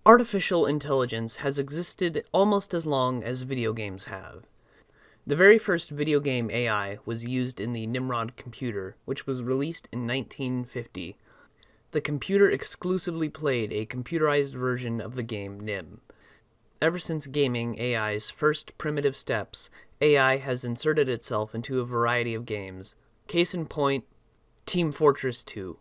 Artificial intelligence has existed almost as long as video games have. The very first video game AI was used in the Nimrod computer, which was released in 1950. The computer exclusively played a computerized version of the game Nim. Ever since gaming AI's first primitive steps, AI has inserted itself into a variety of games. Case in point, Team Fortress 2.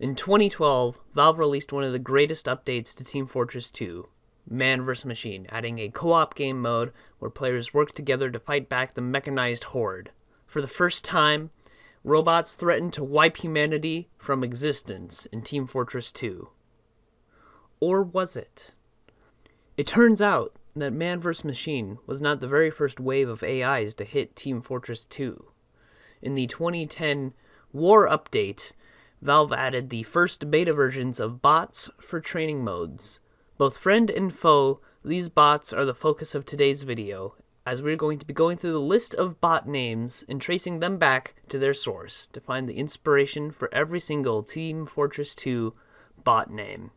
In 2012, Valve released one of the greatest updates to Team Fortress 2, Man vs. Machine, adding a co-op game mode where players work together to fight back the mechanized horde. For the first time, robots threatened to wipe humanity from existence in Team Fortress 2. Or was it? It turns out that Man vs. Machine was not the very first wave of AIs to hit Team Fortress 2. In the 2010 War update, Valve added the first beta versions of bots for training modes. Both friend and foe, these bots are the focus of today's video, as we're going to be going through the list of bot names and tracing them back to their source to find the inspiration for every single Team Fortress 2 bot name.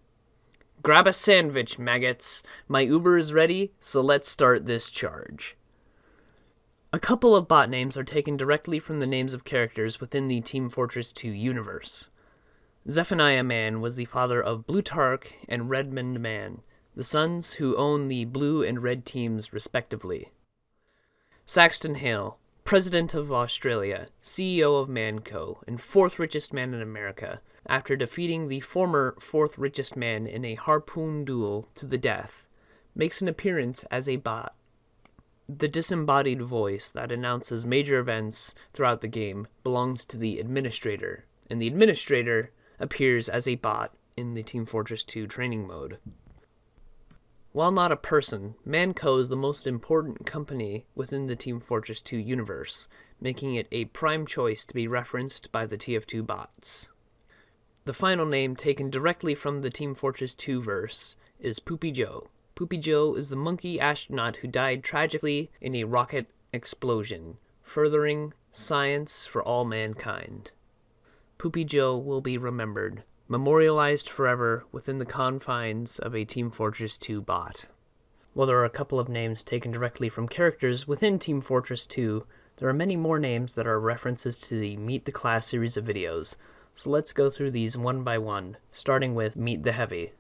Grab a sandwich, maggots. My Uber is ready, so let's start this charge. A couple of bot names are taken directly from the names of characters within the Team Fortress 2 universe. Zephaniah Man was the father of Blutarch and Redmond Man, the sons who own the blue and red teams respectively. Saxton Hale, President of Australia, CEO of Manco, and fourth richest man in America, after defeating the former fourth richest man in a harpoon duel to the death, makes an appearance as a bot. The disembodied voice that announces major events throughout the game belongs to the Administrator, and the Administrator appears as a bot in the Team Fortress 2 training mode. While not a person, Manco is the most important company within the Team Fortress 2 universe, making it a prime choice to be referenced by the TF2 bots. The final name taken directly from the Team Fortress 2 verse is Poopy Joe. Poopy Joe is the monkey astronaut who died tragically in a rocket explosion, furthering science for all mankind. Poopy Joe will be remembered, memorialized forever within the confines of a Team Fortress 2 bot. While there are a couple of names taken directly from characters within Team Fortress 2, there are many more names that are references to the Meet the Class series of videos, so let's go through these one by one, starting with Mead the Heavy.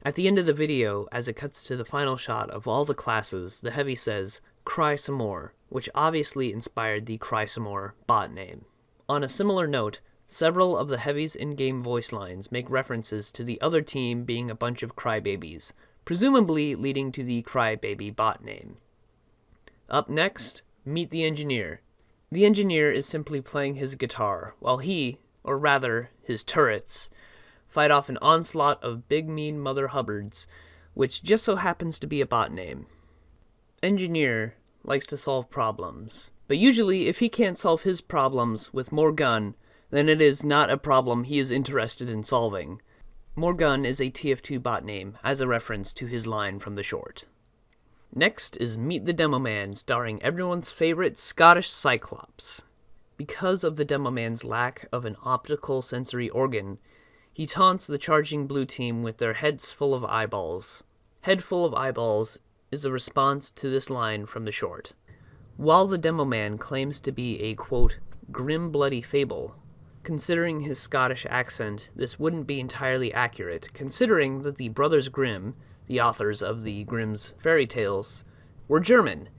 At the end of the video, as it cuts to the final shot of all the classes, the Heavy says, "Cry some more," which obviously inspired the Cry Some More bot name. On a similar note, several of the Heavy's in-game voice lines make references to the other team being a bunch of crybabies, presumably leading to the Crybaby bot name. Up next, meet the Engineer. The Engineer is simply playing his guitar, while he, or rather, his turrets, fight off an onslaught of big mean Mother Hubbards, which just so happens to be a bot name. Engineer likes to solve problems, but usually if he can't solve his problems with more gun, then it is not a problem he is interested in solving. Morgun is a TF2 bot name, as a reference to his line from the short. Next is Meet the Demo Man, starring everyone's favorite Scottish Cyclops. Because of the Demo Man's lack of an optical sensory organ, he taunts the charging blue team with their heads full of eyeballs. Head full of eyeballs is a response to this line from the short. While the Demo Man claims to be a, quote, grim bloody fable, considering his Scottish accent, this wouldn't be entirely accurate, considering that the Brothers Grimm, the authors of the Grimm's fairy tales, were German,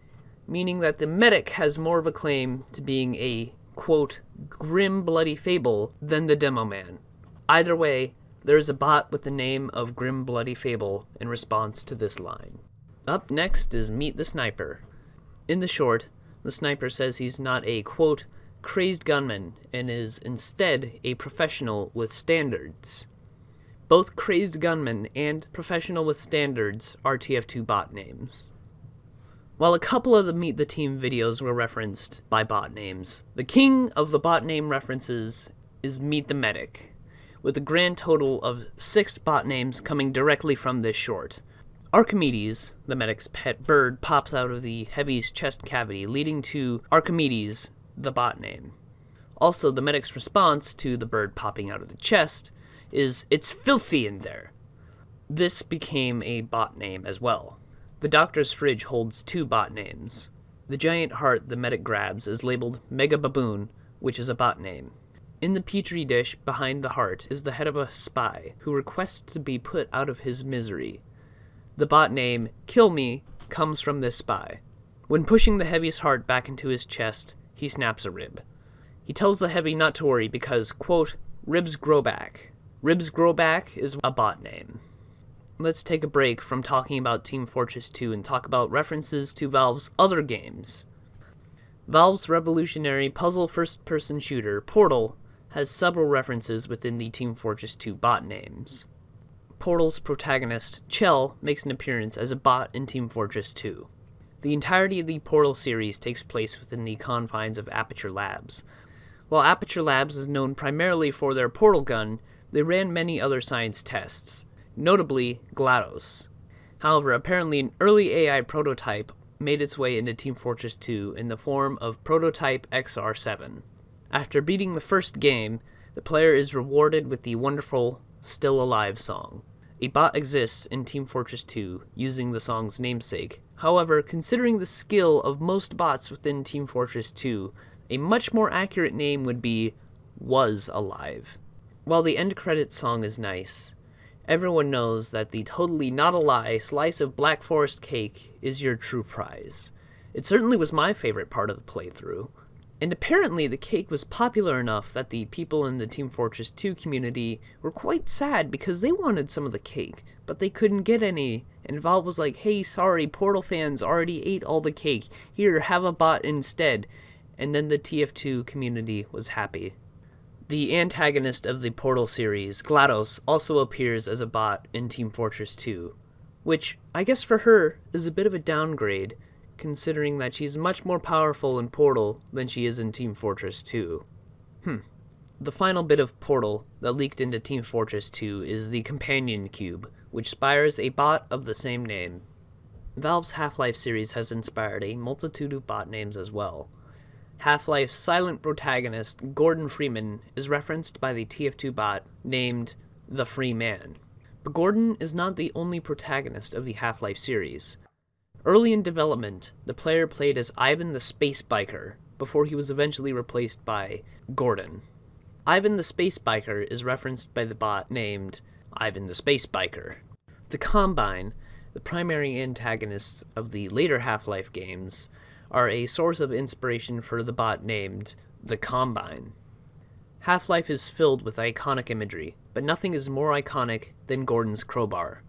meaning that the medic has more of a claim to being a, quote, grim bloody fable than the Demo Man. Either way, there is a bot with the name of Grim Bloody Fable in response to this line. Up next is Meet the Sniper. In the short, the sniper says he's not a, quote, crazed gunman, and is instead a professional with standards. Both crazed gunman and professional with standards are TF2 bot names. While a couple of the Meet the Team videos were referenced by bot names, the king of the bot name references is Meet the Medic, with a grand total of 6 bot names coming directly from this short. Archimedes, the medic's pet bird, pops out of the Heavy's chest cavity, leading to Archimedes, the bot name. Also, the medic's response to the bird popping out of the chest is, "It's filthy in there." This became a bot name as well. The doctor's fridge holds 2 bot names. The giant heart the medic grabs is labeled Mega Baboon, which is a bot name. In the petri dish behind the heart is the head of a spy who requests to be put out of his misery. The bot name Kill Me comes from this spy. When pushing the Heavy's heart back into his chest, he snaps a rib. He tells the Heavy not to worry because, quote, ribs grow back. Ribs grow back is a bot name. Let's take a break from talking about Team Fortress 2 and talk about references to Valve's other games. Valve's revolutionary puzzle first-person shooter, Portal, has several references within the Team Fortress 2 bot names. Portal's protagonist, Chell, makes an appearance as a bot in Team Fortress 2. The entirety of the Portal series takes place within the confines of Aperture Labs. While Aperture Labs is known primarily for their portal gun, they ran many other science tests, notably GLaDOS. However, apparently an early AI prototype made its way into Team Fortress 2 in the form of Prototype XR7. After beating the first game, the player is rewarded with the wonderful Still Alive song. A bot exists in Team Fortress 2 using the song's namesake. However, considering the skill of most bots within Team Fortress 2, a much more accurate name would be Was Alive. While the end credits song is nice, everyone knows that the totally not a lie slice of Black Forest cake is your true prize. It certainly was my favorite part of the playthrough. And apparently the cake was popular enough that the people in the Team Fortress 2 community were quite sad because they wanted some of the cake, but they couldn't get any. And Valve was like, hey, sorry, Portal fans already ate all the cake. Here, have a bot instead. And then the TF2 community was happy. The antagonist of the Portal series, GLaDOS, also appears as a bot in Team Fortress 2, which, I guess for her, is a bit of a downgrade, considering that she's much more powerful in Portal than she is in Team Fortress 2. The final bit of Portal that leaked into Team Fortress 2 is the Companion Cube, which inspires a bot of the same name. Valve's Half-Life series has inspired a multitude of bot names as well. Half-Life's silent protagonist, Gordon Freeman, is referenced by the TF2 bot named the Free Man. But Gordon is not the only protagonist of the Half-Life series. Early in development, the player played as Ivan the Space Biker, before he was eventually replaced by Gordon. Ivan the Space Biker is referenced by the bot named Ivan the Space Biker. The Combine, the primary antagonists of the later Half-Life games, are a source of inspiration for the bot named the Combine. Half-Life is filled with iconic imagery, but nothing is more iconic than Gordon's crowbar.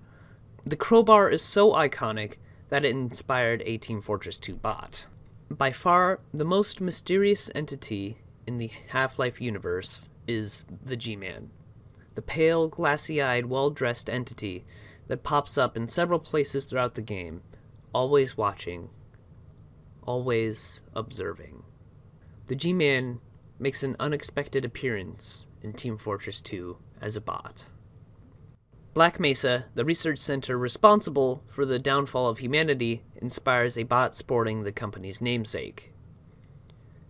The crowbar is so iconic that it inspired a Team Fortress 2 bot. By far, the most mysterious entity in the Half-Life universe is the G-Man, the pale, glassy-eyed, well-dressed entity that pops up in several places throughout the game, always watching, always observing. The G-Man makes an unexpected appearance in Team Fortress 2 as a bot. Black Mesa, the research center responsible for the downfall of humanity, inspires a bot sporting the company's namesake.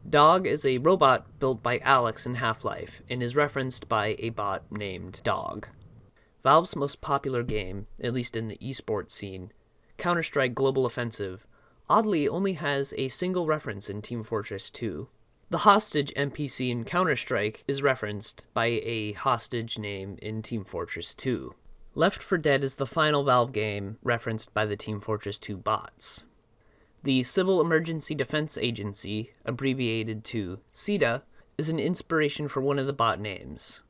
Dog is a robot built by Alex in Half-Life and is referenced by a bot named Dog. Valve's most popular game, at least in the esports scene, Counter-Strike Global Offensive, oddly only has a single reference in Team Fortress 2. The hostage NPC in Counter-Strike is referenced by a hostage name in Team Fortress 2. Left 4 Dead is the final Valve game referenced by the Team Fortress 2 bots. The Civil Emergency Defense Agency, abbreviated to CEDA, is an inspiration for one of the bot names.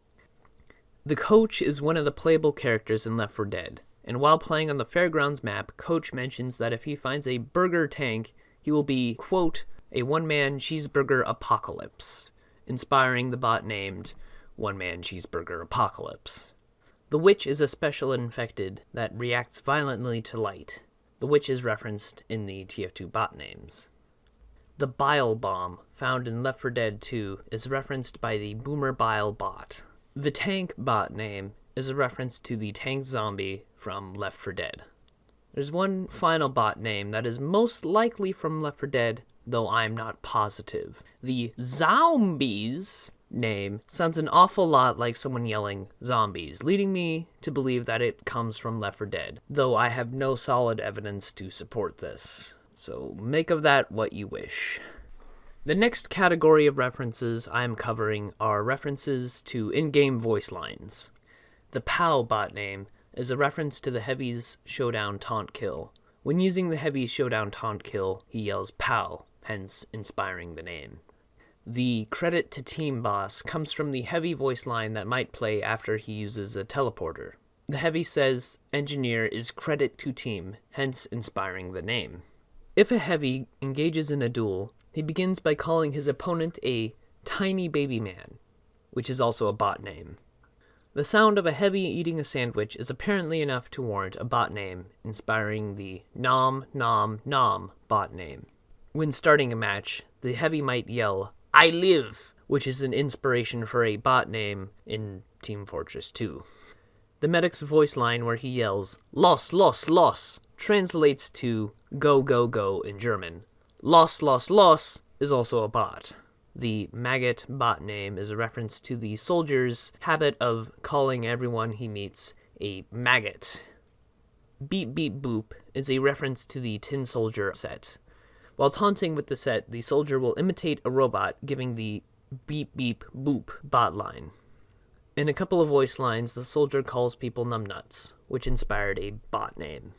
The Coach is one of the playable characters in Left 4 Dead, and while playing on the Fairgrounds map, Coach mentions that if he finds a burger tank, he will be, quote, a one-man cheeseburger apocalypse, inspiring the bot named One-Man Cheeseburger Apocalypse. The Witch is a special infected that reacts violently to light. The Witch is referenced in the TF2 bot names. The Bile Bomb, found in Left 4 Dead 2, is referenced by the Boomer Bile bot. The Tank bot name is a reference to the tank zombie from Left 4 Dead. There's one final bot name that is most likely from Left 4 Dead, though I'm not positive. The Zombies name sounds an awful lot like someone yelling zombies, leading me to believe that it comes from Left 4 Dead, though I have no solid evidence to support this. So make of that what you wish. The next category of references I am covering are references to in-game voice lines. The POW bot name is a reference to the Heavy's showdown taunt kill. When using the Heavy's showdown taunt kill, he yells POW, hence inspiring the name. The credit to Team Boss comes from the Heavy voice line that might play after he uses a teleporter. The Heavy says engineer is credit to team, hence inspiring the name. If a Heavy engages in a duel, he begins by calling his opponent a tiny baby man, which is also a bot name. The sound of a Heavy eating a sandwich is apparently enough to warrant a bot name, inspiring the nom nom nom bot name. When starting a match, the Heavy might yell, I live, which is an inspiration for a bot name in Team Fortress 2. The medic's voice line where he yells, Los, los, los, translates to go, go, go in German. Los, los, los is also a bot. The maggot bot name is a reference to the soldier's habit of calling everyone he meets a maggot. Beep, beep, boop is a reference to the Tin Soldier set. While taunting with the set, the soldier will imitate a robot, giving the beep, beep, boop bot line. In a couple of voice lines, the soldier calls people numbnuts, which inspired a bot name.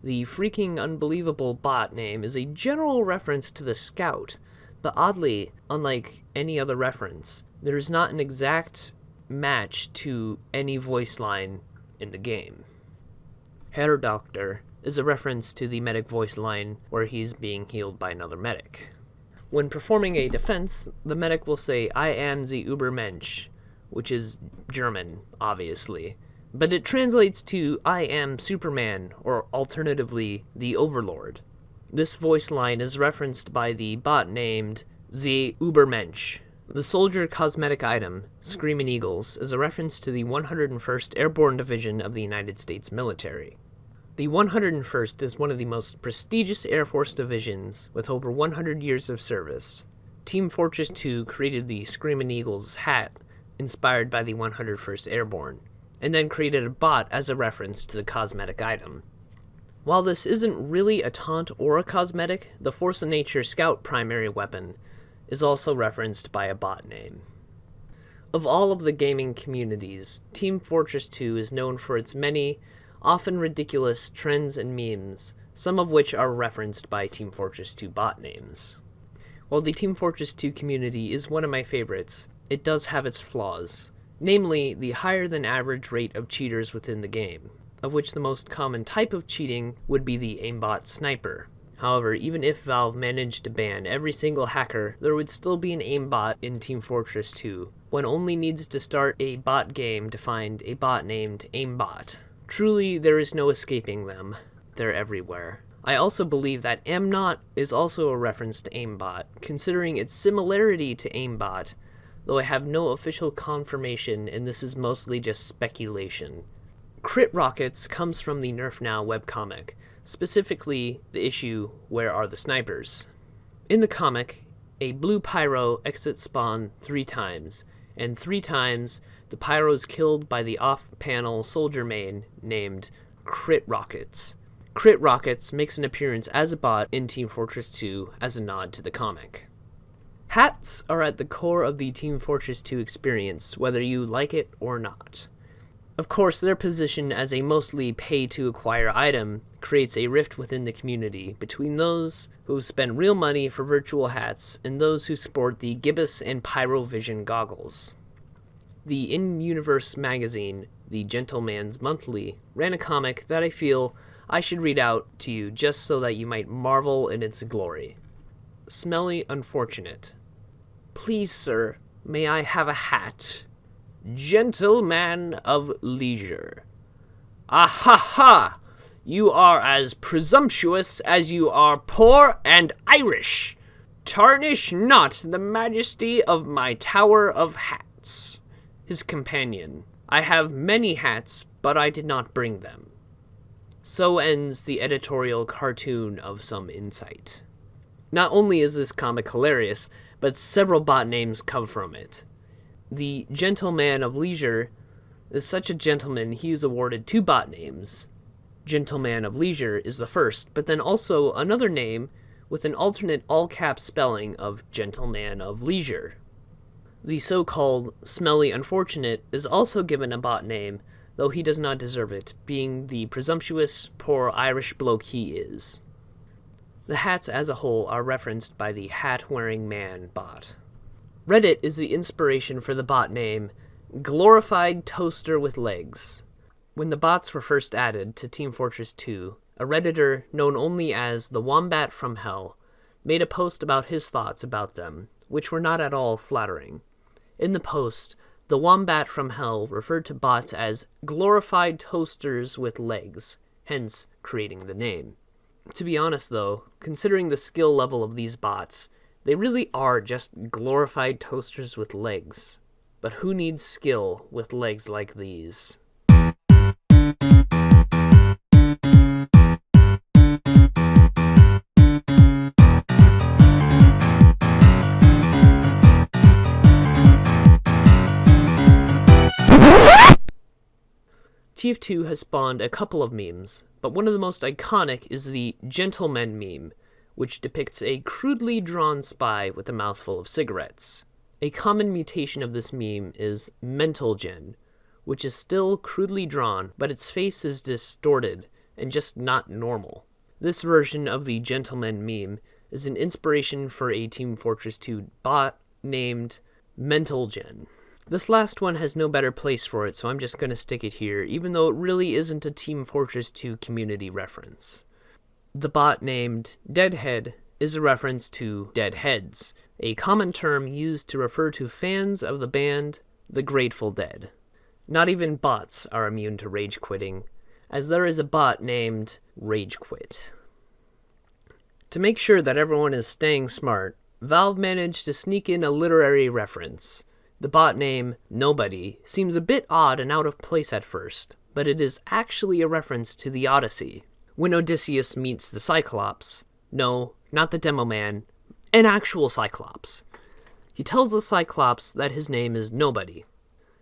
The freaking unbelievable bot name is a general reference to the Scout, but oddly, unlike any other reference, there is not an exact match to any voice line in the game. Herr Doctor is a reference to the medic voice line where he's being healed by another medic. When performing a defense, the medic will say, I am the Übermensch, which is German, obviously, but it translates to I am Superman, or alternatively, the Overlord. This voice line is referenced by the bot named the Übermensch. The soldier cosmetic item, Screamin' Eagles, is a reference to the 101st Airborne Division of the United States military. The 101st is one of the most prestigious Air Force divisions with over 100 years of service. Team Fortress 2 created the Screamin' Eagles hat, inspired by the 101st Airborne, and then created a bot as a reference to the cosmetic item. While this isn't really a taunt or a cosmetic, the Force of Nature Scout primary weapon is also referenced by a bot name. Of all of the gaming communities, Team Fortress 2 is known for its many, often ridiculous trends and memes, some of which are referenced by Team Fortress 2 bot names. While the Team Fortress 2 community is one of my favorites, it does have its flaws, namely the higher than average rate of cheaters within the game, of which the most common type of cheating would be the aimbot sniper. However, even if Valve managed to ban every single hacker, there would still be an aimbot in Team Fortress 2. One only needs to start a bot game to find a bot named aimbot. Truly, there is no escaping them. They're everywhere. I also believe that Amnot is also a reference to aimbot, considering its similarity to aimbot, though I have no official confirmation and this is mostly just speculation. Crit Rockets comes from the Nerf Now webcomic, specifically the issue Where Are the Snipers? In the comic, a blue pyro exits spawn 3 times, and 3 times the pyro is killed by the off-panel soldier main named Crit Rockets. Crit Rockets makes an appearance as a bot in Team Fortress 2 as a nod to the comic. Hats are at the core of the Team Fortress 2 experience, whether you like it or not. Of course, their position as a mostly pay-to-acquire item creates a rift within the community between those who spend real money for virtual hats and those who sport the Gibbous and Pyrovision goggles. The in-universe magazine, The Gentleman's Monthly, ran a comic that I feel I should read out to you just so that you might marvel in its glory. Smelly Unfortunate. Please, sir, may I have a hat? Gentleman of Leisure. Ah ha ha! You are as presumptuous as you are poor and Irish. Tarnish not the majesty of my tower of hats. His companion. I have many hats, but I did not bring them. So ends the editorial cartoon of some insight. Not only is this comic hilarious, but several bot names come from it. The Gentleman of Leisure is such a gentleman he is awarded 2 bot names. Gentleman of Leisure is the first, but then also another name with an alternate all-caps spelling of Gentleman of Leisure. The so-called Smelly Unfortunate is also given a bot name, though he does not deserve it, being the presumptuous, poor Irish bloke he is. The hats as a whole are referenced by the Hat-Wearing Man bot. Reddit is the inspiration for the bot name Glorified Toaster with Legs. When the bots were first added to Team Fortress 2, a Redditor known only as the Wombat from Hell made a post about his thoughts about them, which were not at all flattering. In the post, the Wombat from Hell referred to bots as glorified toasters with legs, hence creating the name. To be honest though, considering the skill level of these bots, they really are just glorified toasters with legs. But who needs skill with legs like these? TF2 has spawned a couple of memes, but one of the most iconic is the Gentleman meme, which depicts a crudely drawn spy with a mouthful of cigarettes. A common mutation of this meme is Mental Gen, which is still crudely drawn, but its face is distorted and just not normal. This version of the Gentleman meme is an inspiration for a Team Fortress 2 bot named Mental Gen. This last one has no better place for it, so I'm just going to stick it here, even though it really isn't a Team Fortress 2 community reference. The bot named Deadhead is a reference to Deadheads, a common term used to refer to fans of the band The Grateful Dead. Not even bots are immune to rage quitting, as there is a bot named Rage Quit. To make sure that everyone is staying smart, Valve managed to sneak in a literary reference. The bot name, Nobody, seems a bit odd and out of place at first, but it is actually a reference to the Odyssey. When Odysseus meets the Cyclops, no, not the Demo Man, an actual Cyclops, he tells the Cyclops that his name is Nobody.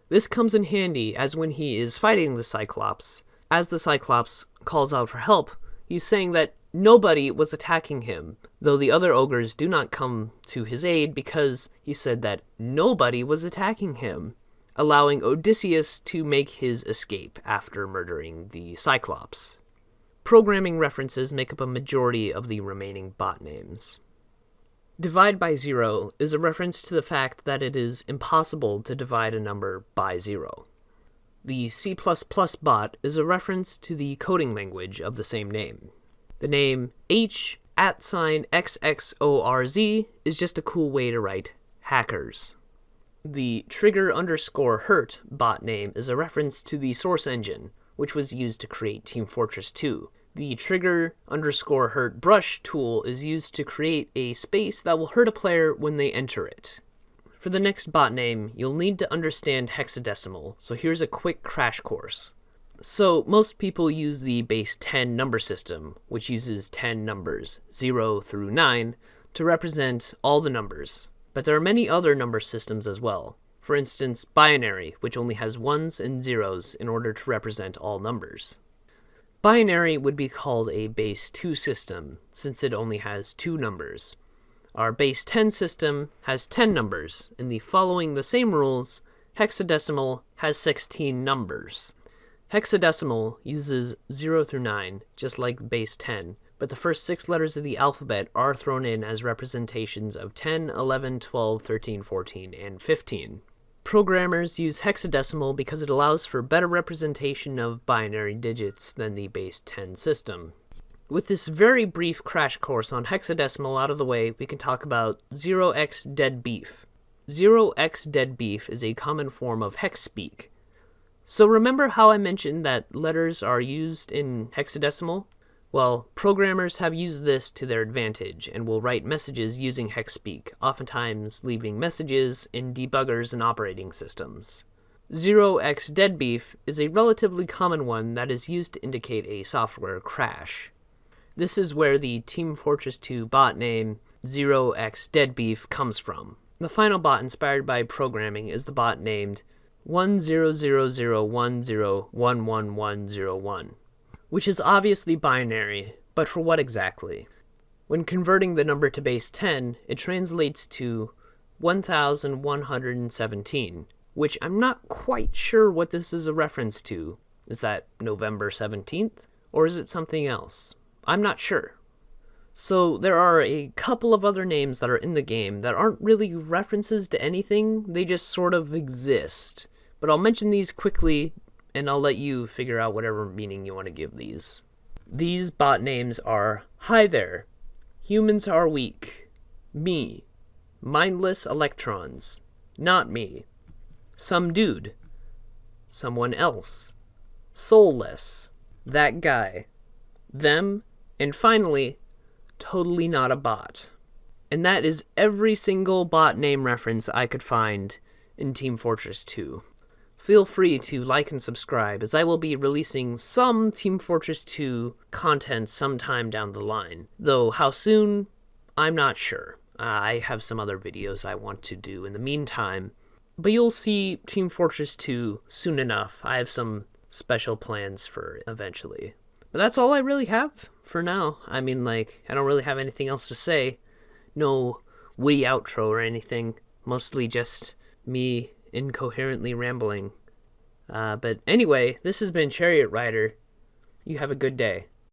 This comes in handy as when he is fighting the Cyclops, as the Cyclops calls out for help, he's saying that nobody was attacking him, though the other ogres do not come to his aid because he said that nobody was attacking him, allowing Odysseus to make his escape after murdering the Cyclops. Programming references make up a majority of the remaining bot names. Divide by zero is a reference to the fact that it is impossible to divide a number by zero. The C++ bot is a reference to the coding language of the same name. The name H@XXORZ is just a cool way to write hackers. The trigger_hurt bot name is a reference to the source engine, which was used to create Team Fortress 2. The trigger_hurt brush tool is used to create a space that will hurt a player when they enter it. For the next bot name, you'll need to understand hexadecimal, so here's a quick crash course. So, most people use the base 10 number system, which uses 10 numbers, 0 through 9, to represent all the numbers. But there are many other number systems as well. For instance, binary, which only has ones and zeros in order to represent all numbers. Binary would be called a base 2 system, since it only has 2 numbers. Our base 10 system has 10 numbers, and following the same rules, hexadecimal has 16 numbers. Hexadecimal uses 0 through 9, just like base 10, but the first 6 letters of the alphabet are thrown in as representations of 10, 11, 12, 13, 14, and 15. Programmers use hexadecimal because it allows for better representation of binary digits than the base 10 system. With this very brief crash course on hexadecimal out of the way, we can talk about 0x dead beef. 0x dead beef is a common form of hex speak. So remember how I mentioned that letters are used in hexadecimal? Well, programmers have used this to their advantage and will write messages using hex speak, oftentimes leaving messages in debuggers and operating systems. 0x deadbeef is a relatively common one that is used to indicate a software crash. This is where the Team Fortress 2 bot name 0x deadbeef comes from. The final bot inspired by programming is the bot named 10001011101, which is obviously binary, but for what exactly? When converting the number to base 10, it translates to 1117, which I'm not quite sure what this is a reference to. Is that November 17th? Or is it something else? I'm not sure. So there are a couple of other names that are in the game that aren't really references to anything, they just sort of exist. But I'll mention these quickly, and I'll let you figure out whatever meaning you want to give these. These bot names are Hi There, Humans Are Weak, Me, Mindless Electrons, Not Me, Some Dude, Someone Else, Soulless, That Guy, Them, and finally, Totally Not a Bot. And that is every single bot name reference I could find in Team Fortress 2. Feel free to like and subscribe, as I will be releasing some Team Fortress 2 content sometime down the line. Though how soon, I'm not sure. I have some other videos I want to do in the meantime. But you'll see Team Fortress 2 soon enough. I have some special plans for it eventually. But that's all I really have for now. I mean, I don't really have anything else to say. No witty outro or anything. Mostly just me incoherently rambling. But anyway, this has been Chariot Rider. You have a good day.